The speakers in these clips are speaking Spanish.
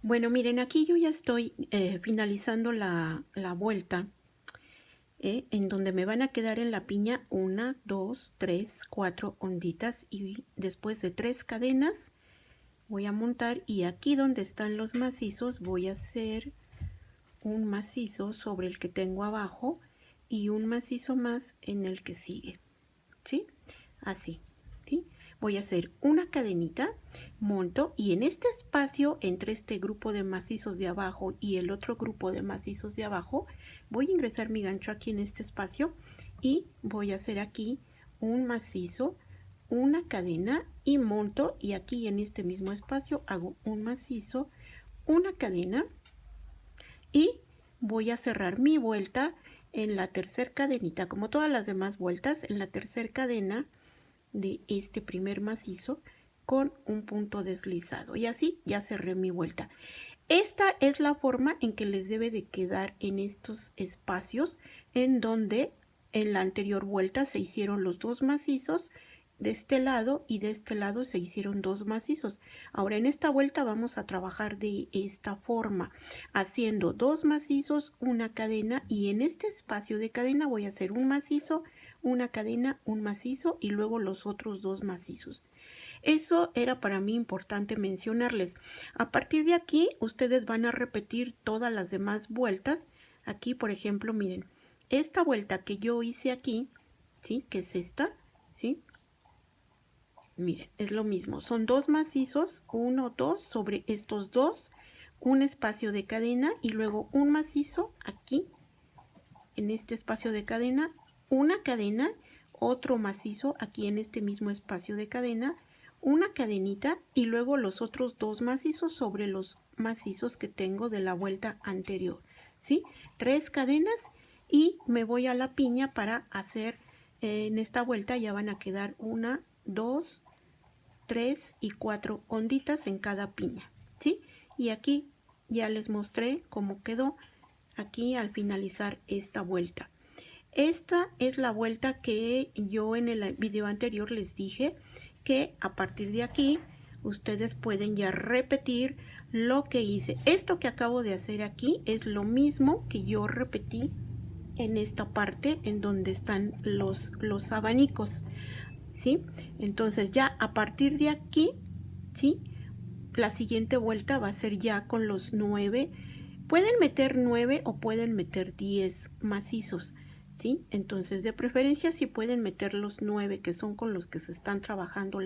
Bueno, miren, aquí yo ya estoy finalizando la vuelta, en donde me van a quedar en la piña 1, 2, 3, 4 onditas, y después de 3 cadenas voy a montar, y aquí donde están los macizos voy a hacer un macizo sobre el que tengo abajo y un macizo más en el que sigue, ¿sí? Así, ¿sí? Voy a hacer una cadenita, monto, y en este espacio entre este grupo de macizos de abajo y el otro grupo de macizos de abajo voy a ingresar mi gancho aquí en este espacio y voy a hacer aquí un macizo, una cadena y monto, y aquí en este mismo espacio hago un macizo, una cadena, y voy a cerrar mi vuelta en la tercera cadenita, como todas las demás vueltas, en la tercera cadena de este primer macizo con un punto deslizado, y así ya cerré mi vuelta. Esta es la forma en que les debe de quedar en estos espacios en donde en la anterior vuelta se hicieron los dos macizos. De este lado y de este lado se hicieron dos macizos. Ahora en esta vuelta vamos a trabajar de esta forma, haciendo dos macizos, una cadena, y en este espacio de cadena voy a hacer un macizo, una cadena, un macizo y luego los otros dos macizos. Eso era para mí importante mencionarles. A partir de aquí ustedes van a repetir todas las demás vueltas. Aquí, por ejemplo, miren, esta vuelta que yo hice aquí, ¿sí? Que es esta, ¿sí? Miren, es lo mismo, son dos macizos, 1, 2 sobre estos dos, un espacio de cadena y luego un macizo aquí, en este espacio de cadena, una cadena, otro macizo aquí en este mismo espacio de cadena, una cadenita y luego los otros dos macizos sobre los macizos que tengo de la vuelta anterior, ¿sí? 3 cadenas, y me voy a la piña para hacer, en esta vuelta ya van a quedar 1, 2, 3 y 4 onditas en cada piña, ¿sí? Y aquí ya les mostré cómo quedó aquí al finalizar esta vuelta. Esta es la vuelta que yo en el video anterior les dije que a partir de aquí ustedes pueden ya repetir lo que hice. Esto que acabo de hacer aquí es lo mismo que yo repetí en esta parte en donde están los abanicos, ¿sí? Entonces ya a partir de aquí, ¿sí? La siguiente vuelta va a ser ya con los 9. Pueden meter 9 o pueden meter 10 macizos, ¿sí? Entonces de preferencia si pueden meter los 9, que son con los que se están trabajando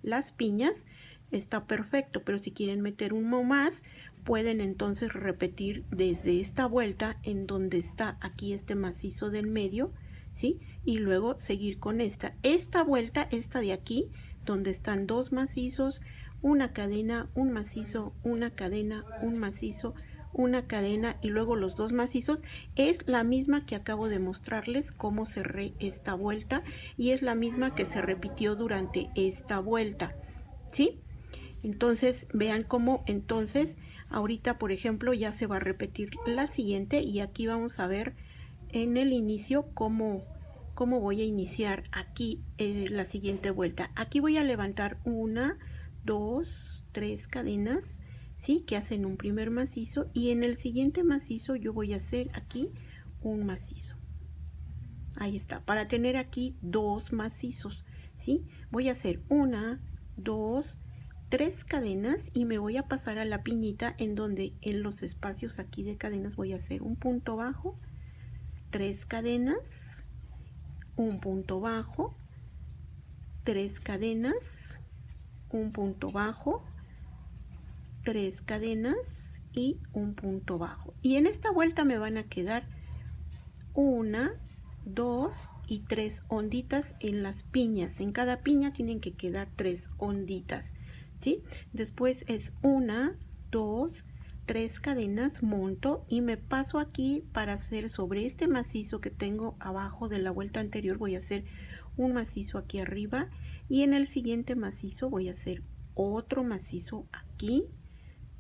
las piñas, está perfecto, pero si quieren meter uno más, pueden entonces repetir desde esta vuelta en donde está aquí este macizo del medio, ¿sí? Y luego seguir con esta vuelta, esta de aquí, donde están dos macizos, una cadena, un macizo, una cadena, un macizo, una cadena y luego los dos macizos, es la misma que acabo de mostrarles cómo cerré esta vuelta, y es la misma que se repitió durante esta vuelta, ¿sí? Entonces vean cómo entonces ahorita, por ejemplo, ya se va a repetir la siguiente, y aquí vamos a ver en el inicio cómo voy a iniciar aquí la siguiente vuelta. Aquí voy a levantar 1, 2, 3 cadenas, ¿sí? Que hacen un primer macizo, y en el siguiente macizo yo voy a hacer aquí un macizo. Ahí está, para tener aquí dos macizos, ¿sí? Voy a hacer 1, 2, 3 cadenas y me voy a pasar a la piñita en donde en los espacios aquí de cadenas voy a hacer un punto bajo, 3 cadenas, un punto bajo, 3 cadenas, un punto bajo, 3 cadenas y un punto bajo. Y en esta vuelta me van a quedar 1, 2 y 3 onditas en las piñas. En cada piña tienen que quedar 3 onditas, ¿sí? Después es 1, 2, 3 cadenas, monto y me paso aquí para hacer sobre este macizo que tengo abajo de la vuelta anterior. Voy a hacer un macizo aquí arriba, y en el siguiente macizo voy a hacer otro macizo aquí,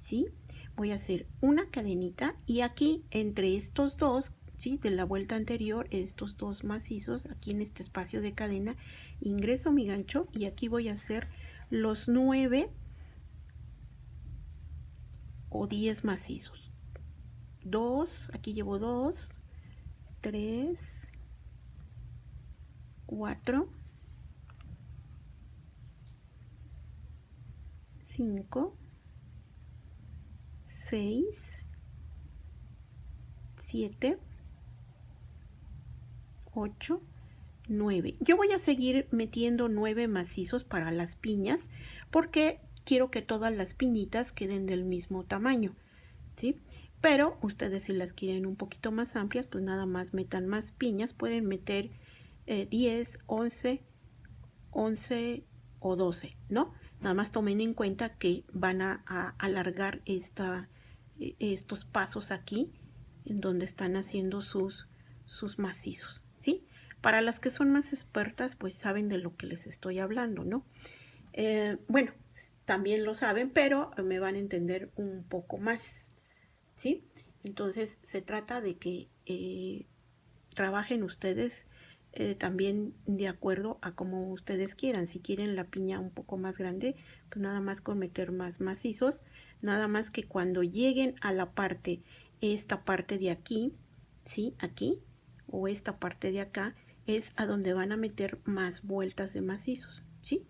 ¿sí? Voy a hacer una cadenita, y aquí entre estos dos, ¿sí? De la vuelta anterior, estos dos macizos, aquí en este espacio de cadena, ingreso mi gancho, y aquí voy a hacer los 9 o 10 macizos. 2, aquí llevo 2, 3, 4, 5, 6, 7, 8, 9. Yo voy a seguir metiendo 9 macizos para las piñas porque quiero que todas las piñitas queden del mismo tamaño, ¿sí? Pero ustedes, si las quieren un poquito más amplias, pues nada más metan más piñas. Pueden meter 10, 11 o 12, ¿no? Nada más tomen en cuenta que van a alargar estos pasos aquí en donde están haciendo sus macizos, ¿sí? Para las que son más expertas, pues saben de lo que les estoy hablando, ¿no? Bueno, también lo saben, pero me van a entender un poco más, ¿sí? Entonces se trata de que trabajen ustedes también de acuerdo a como ustedes quieran. Si quieren la piña un poco más grande, pues nada más con meter más macizos. Nada más que cuando lleguen a la parte, esta parte de aquí, ¿sí? Aquí, o esta parte de acá, es a donde van a meter más vueltas de macizos, ¿sí?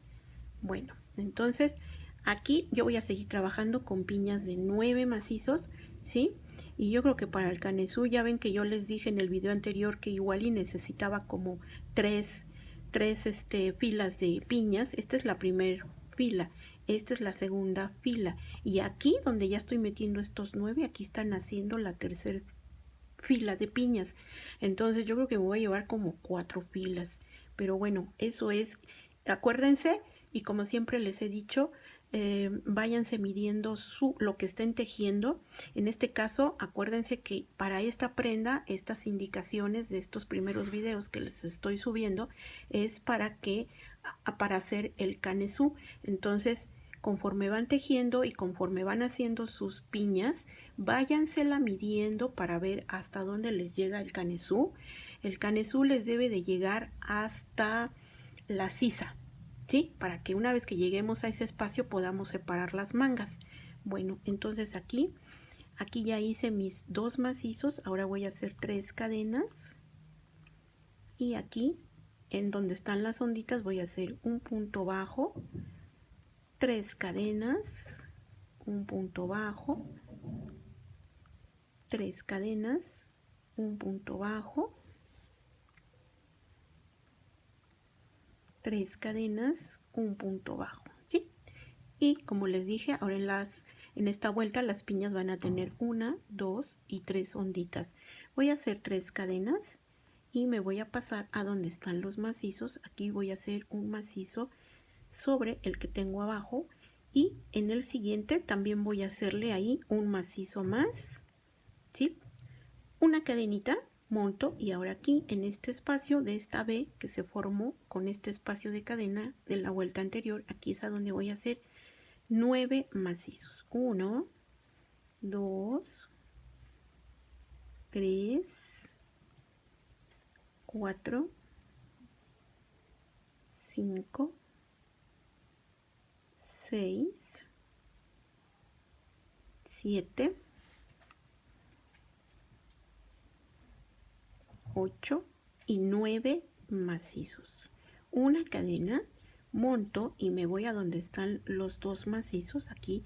Bueno, entonces aquí yo voy a seguir trabajando con piñas de 9 macizos, ¿sí? Y yo creo que para el canesú, ya ven que yo les dije en el video anterior que igual y necesitaba como tres filas de piñas. Esta es la primera fila, esta es la segunda fila. Y aquí donde ya estoy metiendo estos 9, aquí están haciendo la tercera fila de piñas. Entonces yo creo que me voy a llevar como 4 filas. Pero bueno, eso es, acuérdense, y como siempre les he dicho, váyanse midiendo lo que estén tejiendo. En este caso, acuérdense que para esta prenda, estas indicaciones de estos primeros videos que les estoy subiendo, es para hacer el canesú. Entonces, conforme van tejiendo y conforme van haciendo sus piñas, váyansela midiendo para ver hasta dónde les llega el canesú. El canesú les debe de llegar hasta la sisa, ¿sí? Para que una vez que lleguemos a ese espacio podamos separar las mangas. Bueno, entonces aquí ya hice mis 2 macizos. Ahora voy a hacer 3 cadenas. Y aquí, en donde están las onditas, voy a hacer un punto bajo, 3 cadenas, un punto bajo, 3 cadenas, un punto bajo, 3 cadenas, un punto bajo, ¿sí? Y como les dije, ahora en esta vuelta las piñas van a tener 1, 2 y 3 onditas. Voy a hacer 3 cadenas y me voy a pasar a donde están los macizos. Aquí voy a hacer un macizo sobre el que tengo abajo, y en el siguiente también voy a hacerle ahí un macizo más, ¿sí? Una cadenita, monto, y ahora aquí en este espacio de esta B que se formó con este espacio de cadena de la vuelta anterior, aquí es a donde voy a hacer 9 macizos. 1, 2, 3, 4, 5, 6, 7, 8 y 9 macizos. Una cadena, monto y me voy a donde están los 2 macizos. Aquí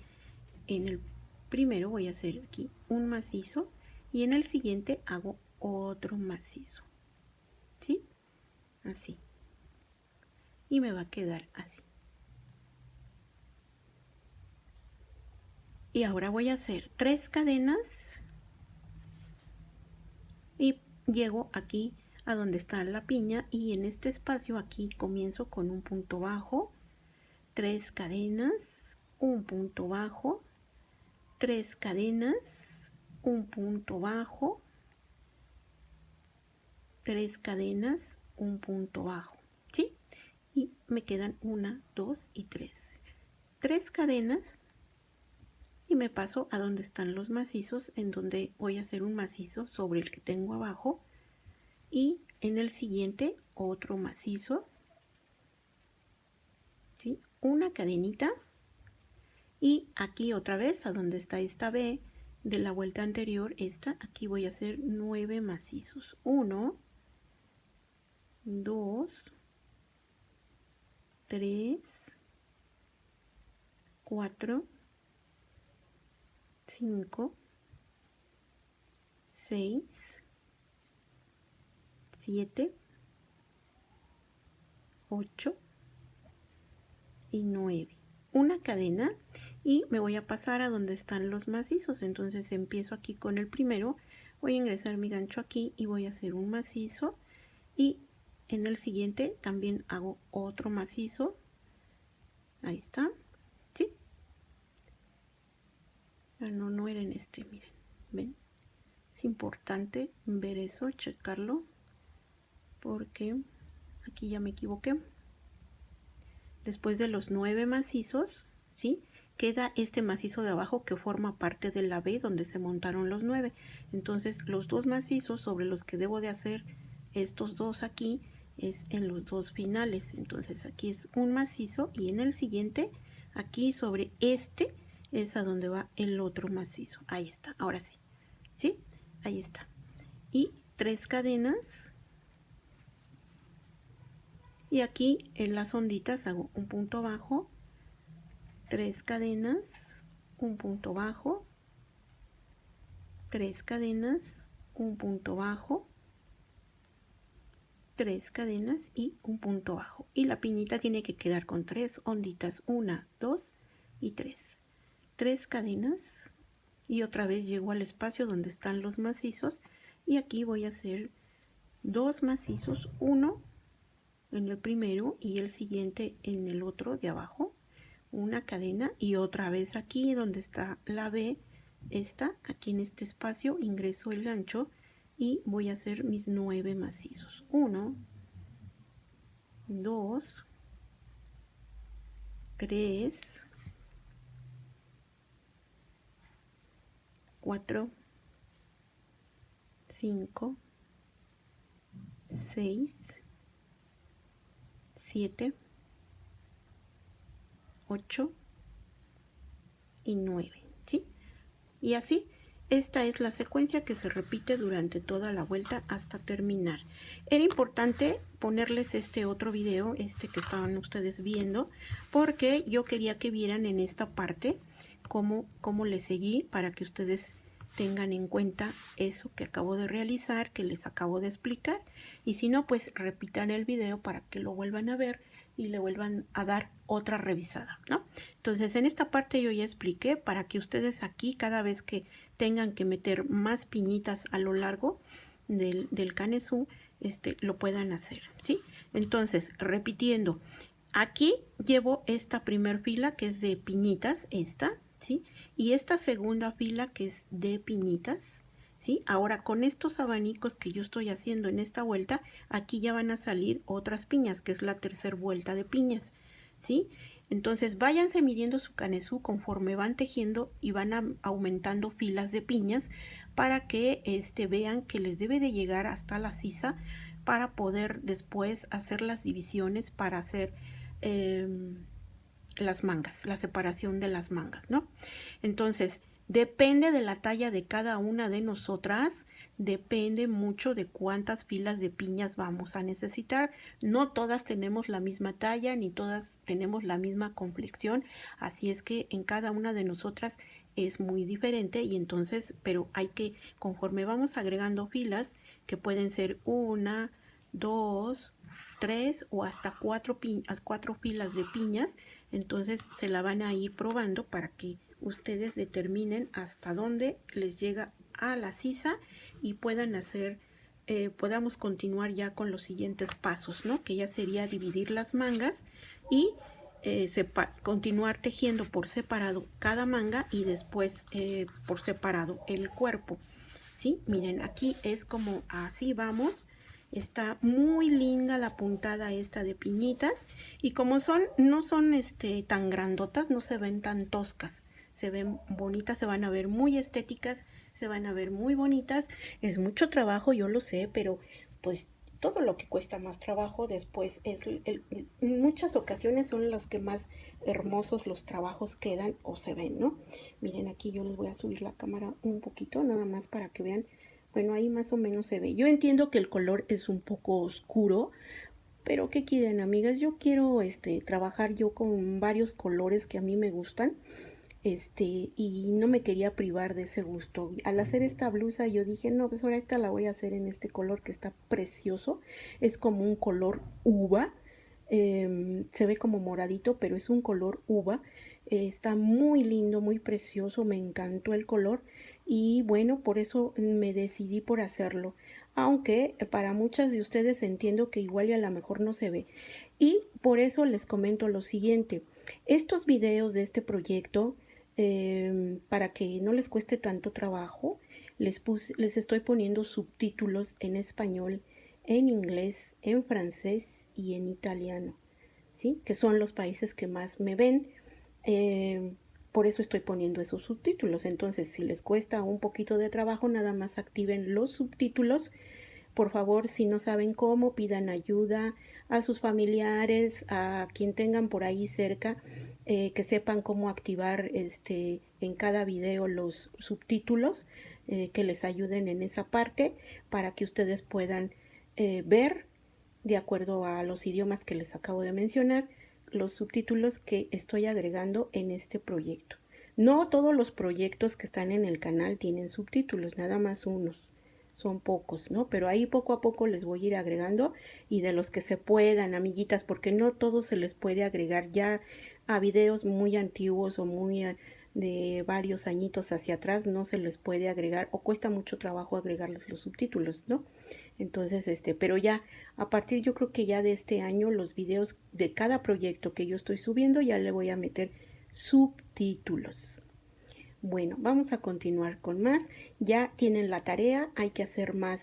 en el primero voy a hacer aquí un macizo y en el siguiente hago otro macizo, ¿sí? Así. Y me va a quedar así. Y ahora voy a hacer 3 cadenas y llego aquí a donde está la piña, y en este espacio aquí comienzo con un punto bajo, 3 cadenas, un punto bajo, 3 cadenas, un punto bajo, 3 cadenas, un punto bajo, ¿sí? Y me quedan 1, 2 y 3. 3 cadenas y me paso a donde están los macizos, en donde voy a hacer un macizo sobre el que tengo abajo, y en el siguiente otro macizo, ¿sí? Una cadenita Y aquí otra vez, a donde está esta B de la vuelta anterior, aquí voy a hacer 9 macizos. 1, 2, 3, 4, 5, 6, 7, 8 y 9. Una cadena y me voy a pasar a donde están los macizos. Entonces empiezo aquí con el primero, voy a ingresar mi gancho aquí y voy a hacer un macizo, y en el siguiente también hago otro macizo. Ahí está, ¿sí? No era en este, miren, ven, es importante ver eso, checarlo, porque aquí ya me equivoqué. Después de los 9 macizos, ¿sí?, queda este macizo de abajo que forma parte de la B donde se montaron los 9. Entonces los dos macizos sobre los que debo de hacer estos dos aquí es en los dos finales. Entonces aquí es un macizo y en el siguiente, aquí sobre este, es a donde va el otro macizo. Ahí está, ahora sí, ¿sí? Ahí está. Y 3 cadenas. Y aquí en las onditas hago un punto bajo, 3 cadenas, un punto bajo, 3 cadenas, un punto bajo, 3 cadenas y un punto bajo. Y la piñita tiene que quedar con 3 onditas, 1, 2 y 3. 3 cadenas y otra vez llego al espacio donde están los macizos y aquí voy a hacer 2 macizos, uno en el primero y el siguiente en el otro de abajo, una cadena y otra vez aquí donde está la B, aquí en este espacio ingreso el gancho y voy a hacer mis 9 macizos. 1, 2, 3, 4, 5, 6, 7, 8 y 9, ¿sí? Y así, esta es la secuencia que se repite durante toda la vuelta hasta terminar. Era importante ponerles este otro video, que estaban ustedes viendo, porque yo quería que vieran en esta parte cómo le seguí, para que ustedes tengan en cuenta eso que acabo de realizar, que les acabo de explicar. Y si no, pues repitan el video para que lo vuelvan a ver y le vuelvan a dar otra revisada, ¿no? Entonces en esta parte yo ya expliqué para que ustedes aquí, cada vez que tengan que meter más piñitas a lo largo del canesú, lo puedan hacer, ¿sí? Entonces, repitiendo, aquí llevo esta primer fila que es de piñitas, ¿sí? Y esta segunda fila que es de piñitas, ¿sí? Ahora con estos abanicos que yo estoy haciendo en esta vuelta, aquí ya van a salir otras piñas, que es la tercera vuelta de piñas, ¿sí? Entonces váyanse midiendo su canesú conforme van tejiendo y van aumentando filas de piñas para que vean que les debe de llegar hasta la sisa para poder después hacer las divisiones para hacer las mangas, la separación de las mangas, ¿no? Entonces, depende de la talla de cada una de nosotras, depende mucho de cuántas filas de piñas vamos a necesitar. No todas tenemos la misma talla, ni todas tenemos la misma complexión, así es que en cada una de nosotras es muy diferente y entonces, pero hay que, conforme vamos agregando filas, que pueden ser 1, 2, 3 o hasta 4 filas de piñas, entonces se la van a ir probando para que ustedes determinen hasta dónde les llega a la sisa y puedan hacer, podamos continuar ya con los siguientes pasos, ¿no? Que ya sería dividir las mangas y continuar tejiendo por separado cada manga y después por separado el cuerpo, ¿sí? Miren, aquí es como así vamos. Está muy linda la puntada esta de piñitas y como no son tan grandotas, no se ven tan toscas, se ven bonitas, se van a ver muy estéticas, se van a ver muy bonitas. Es mucho trabajo, yo lo sé, pero pues todo lo que cuesta más trabajo después en muchas ocasiones son las que más hermosos los trabajos quedan o se ven, ¿no? Miren, aquí yo les voy a subir la cámara un poquito, nada más para que vean. Bueno, ahí más o menos se ve. Yo entiendo que el color es un poco oscuro, pero ¿qué quieren, amigas? Yo quiero trabajar yo con varios colores que a mí me gustan. Y no me quería privar de ese gusto. Al hacer esta blusa yo dije, no, pues ahora esta la voy a hacer en este color que está precioso. Es como un color uva. Se ve como moradito, pero es un color uva. Está muy lindo, muy precioso, me encantó el color y bueno, por eso me decidí por hacerlo. Aunque para muchas de ustedes entiendo que igual y a lo mejor no se ve. Y por eso les comento lo siguiente. Estos videos de este proyecto, para que no les cueste tanto trabajo, les estoy poniendo subtítulos en español, en inglés, en francés y en italiano, ¿sí? Que son los países que más me ven. eh, por eso estoy poniendo esos subtítulos. Entonces, si les cuesta un poquito de trabajo, nada más activen los subtítulos. Por favor, si no saben cómo, pidan ayuda a sus familiares, a quien tengan por ahí cerca, que sepan cómo activar en cada video los subtítulos, que les ayuden en esa parte para que ustedes puedan ver, de acuerdo a los idiomas que les acabo de mencionar, los subtítulos que estoy agregando en este proyecto. No todos los proyectos que están en el canal tienen subtítulos, nada más unos. Son pocos, ¿no? Pero ahí poco a poco les voy a ir agregando y de los que se puedan, amiguitas, porque no todos se les puede agregar ya a videos muy antiguos o muy de varios añitos hacia atrás, no se les puede agregar o cuesta mucho trabajo agregarles los subtítulos, ¿no? Entonces, pero ya a partir yo creo que ya de este año los videos de cada proyecto que yo estoy subiendo ya le voy a meter subtítulos. Bueno, vamos a continuar con más. Ya tienen la tarea, hay que hacer más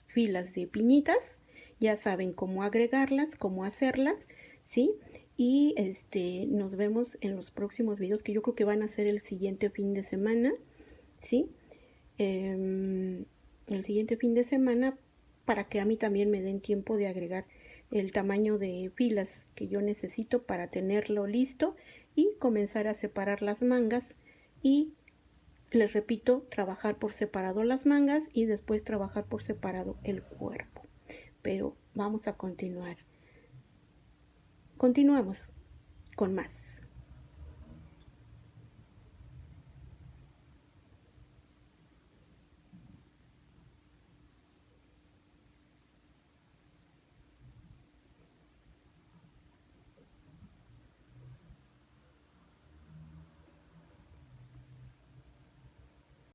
filas de piñitas. Ya saben cómo agregarlas, cómo hacerlas, ¿sí? Y nos vemos en los próximos videos que yo creo que van a ser el siguiente fin de semana, ¿sí? El siguiente fin de semana para que a mí también me den tiempo de agregar el tamaño de filas que yo necesito para tenerlo listo y comenzar a separar las mangas y les repito, trabajar por separado las mangas y después trabajar por separado el cuerpo. Pero vamos a continuar. Continuamos con más.